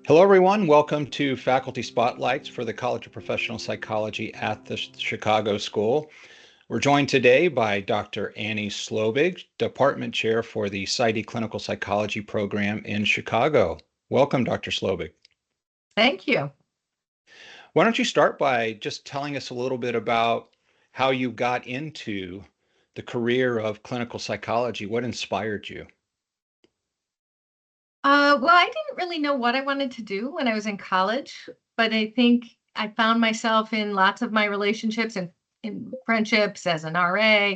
Hello, everyone. Welcome to Faculty Spotlights for the College of Professional Psychology at the Chicago School. We're joined today by Dr. AnneMarie Slobig, Department Chair for the PsyD Clinical Psychology program in Chicago. Welcome, Dr. Slobig. Thank you. Why don't you start by just telling us a little bit about how you got into the career of clinical psychology? What inspired you? Well, I didn't really know what I wanted to do when I was in college, but I think I found myself in lots of my relationships and in friendships as an RA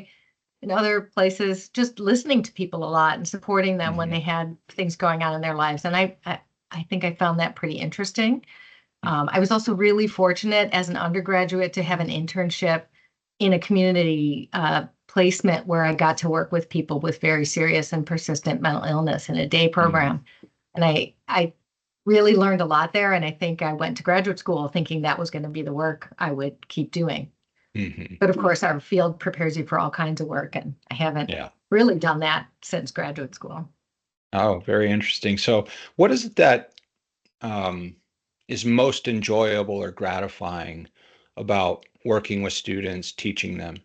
and other places, just listening to people a lot and supporting them when they had things going on in their lives. And I think I found that pretty interesting. I was also really fortunate as an undergraduate to have an internship in a community placement where I got to work with people with very serious and persistent mental illness in a day program. And I really learned a lot there. And I think I went to graduate school thinking that was going to be the work I would keep doing. But of course, our field prepares you for all kinds of work. And I haven't really done that since graduate school. Oh, very interesting. So what is it that is most enjoyable or gratifying about working with students, teaching them?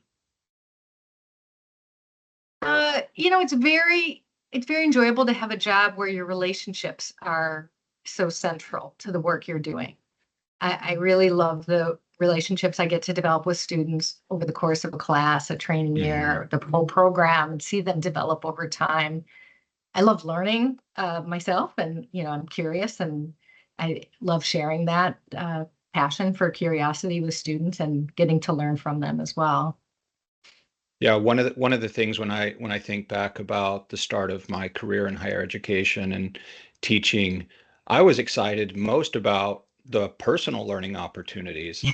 It's very enjoyable to have a job where your relationships are so central to the work you're doing. I really love the relationships I get to develop with students over the course of a class, a training year, the whole program, and see them develop over time. I love learning myself, and I'm curious, and I love sharing that passion for curiosity with students and getting to learn from them as well. Yeah, one of the things when I think back about the start of my career in higher education and teaching, I was excited most about the personal learning opportunities,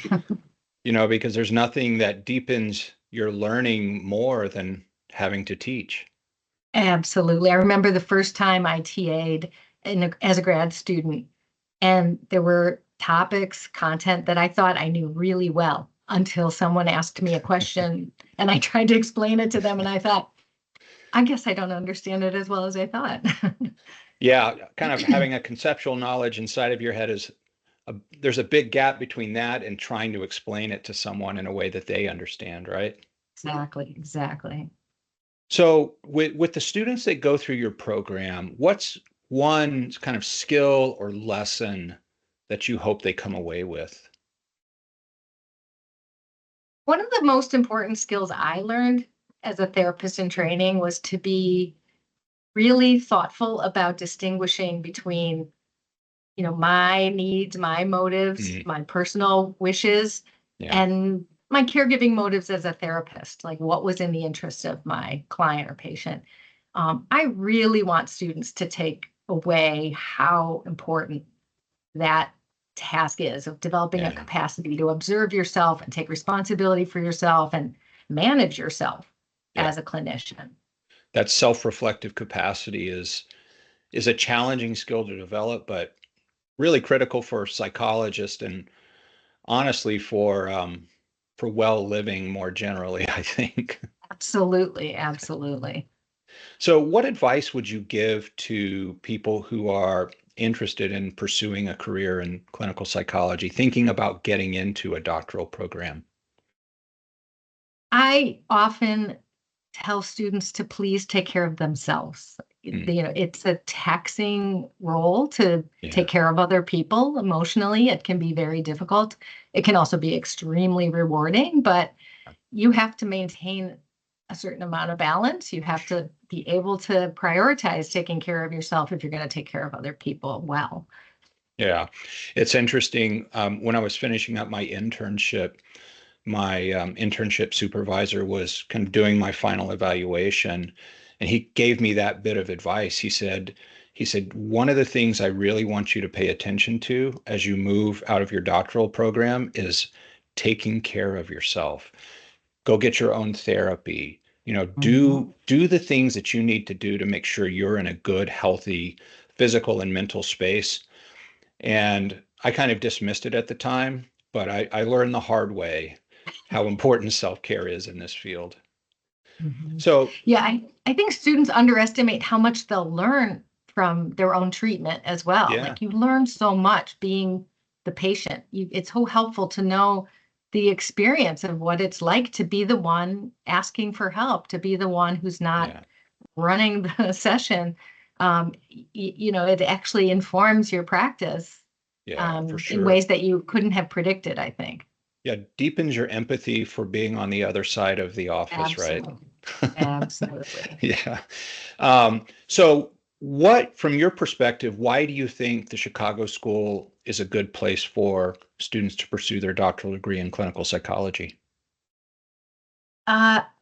because there's nothing that deepens your learning more than having to teach. Absolutely. I remember the first time I TA'd as a grad student, and there were topics, content that I thought I knew really well until someone asked me a question and I tried to explain it to them, and I thought, I guess I don't understand it as well as I thought. Yeah, kind of having a conceptual knowledge inside of your head there's a big gap between that and trying to explain it to someone in a way that they understand, right? Exactly. So with the students that go through your program, what's one kind of skill or lesson that you hope they come away with? One of the most important skills I learned as a therapist in training was to be really thoughtful about distinguishing between my needs, my motives, my personal wishes, Yeah. and my caregiving motives as a therapist, like what was in the interest of my client or patient. I really want students to take away how important that task is of developing a capacity to observe yourself and take responsibility for yourself and manage yourself as a clinician. That self-reflective capacity is a challenging skill to develop, but really critical for psychologists and honestly for well living more generally, I think. Absolutely. So, what advice would you give to people who are interested in pursuing a career in clinical psychology, thinking about getting into a doctoral program? I often tell students to please take care of themselves. It's a taxing role to take care of other people emotionally. It can be very difficult. It can also be extremely rewarding, but you have to maintain a certain amount of balance. You have to be able to prioritize taking care of yourself if you're going to take care of other people well. Yeah, it's interesting. When I was finishing up my internship supervisor was kind of doing my final evaluation, and he gave me that bit of advice. He said, one of the things I really want you to pay attention to as you move out of your doctoral program is taking care of yourself. Go get your own therapy. Do the things that you need to do to make sure you're in a good, healthy physical and mental space. And I kind of dismissed it at the time, but I learned the hard way how important self-care is in this field. Mhm. So, Yeah, I think students underestimate how much they'll learn from their own treatment as well. Yeah. Like you learn so much being the patient. It's so helpful to know the experience of what it's like to be the one asking for help, to be the one who's not Yeah. running the session. It actually informs your practice Yeah, for in sure. ways that you couldn't have predicted, I think. Yeah, deepens your empathy for being on the other side of the office, right? Absolutely. Absolutely. Yeah. So from your perspective, why do you think the Chicago School is a good place for students to pursue their doctoral degree in clinical psychology?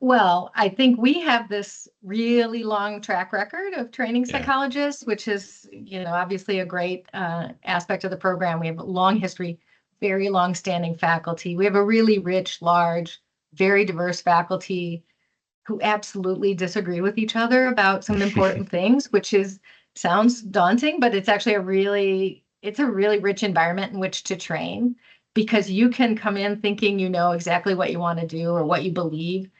Well, I think we have this really long track record of training Yeah. psychologists, which is, obviously a great aspect of the program. We have a long history, very long-standing faculty. We have a really rich, large, very diverse faculty who absolutely disagree with each other about some important things, which is sounds daunting, but it's a really rich environment in which to train because you can come in thinking you know exactly what you want to do or what you believe.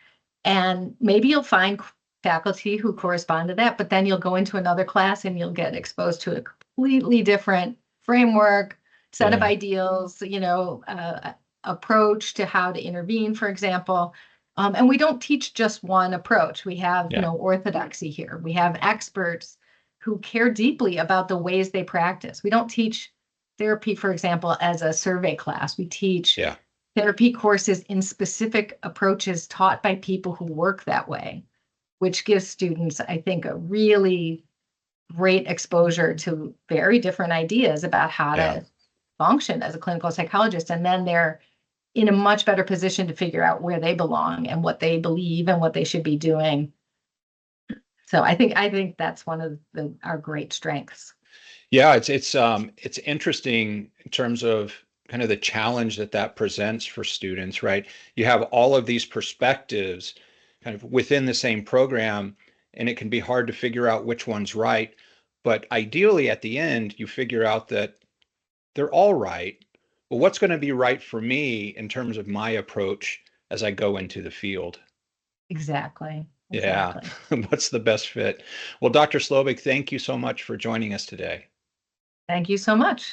And maybe you'll find faculty who correspond to that, but then you'll go into another class and you'll get exposed to a completely different framework, set of Yeah. ideals, approach to how to intervene, for example. And we don't teach just one approach. We have Yeah. no orthodoxy here. We have experts who care deeply about the ways they practice. We don't teach therapy, for example, as a survey class. We teach Yeah. therapy courses in specific approaches taught by people who work that way, which gives students, I think, a really great exposure to very different ideas about how Yeah. to function as a clinical psychologist. And then they're in a much better position to figure out where they belong and what they believe and what they should be doing. So I think that's one of our great strengths. Yeah, it's interesting in terms of kind of the challenge that that presents for students, right? You have all of these perspectives kind of within the same program, and it can be hard to figure out which one's right. But ideally, at the end, you figure out that they're all right. But what's going to be right for me in terms of my approach as I go into the field? Exactly. Yeah, Exactly. what's the best fit? Well, Dr. Slobig, thank you so much for joining us today. Thank you so much.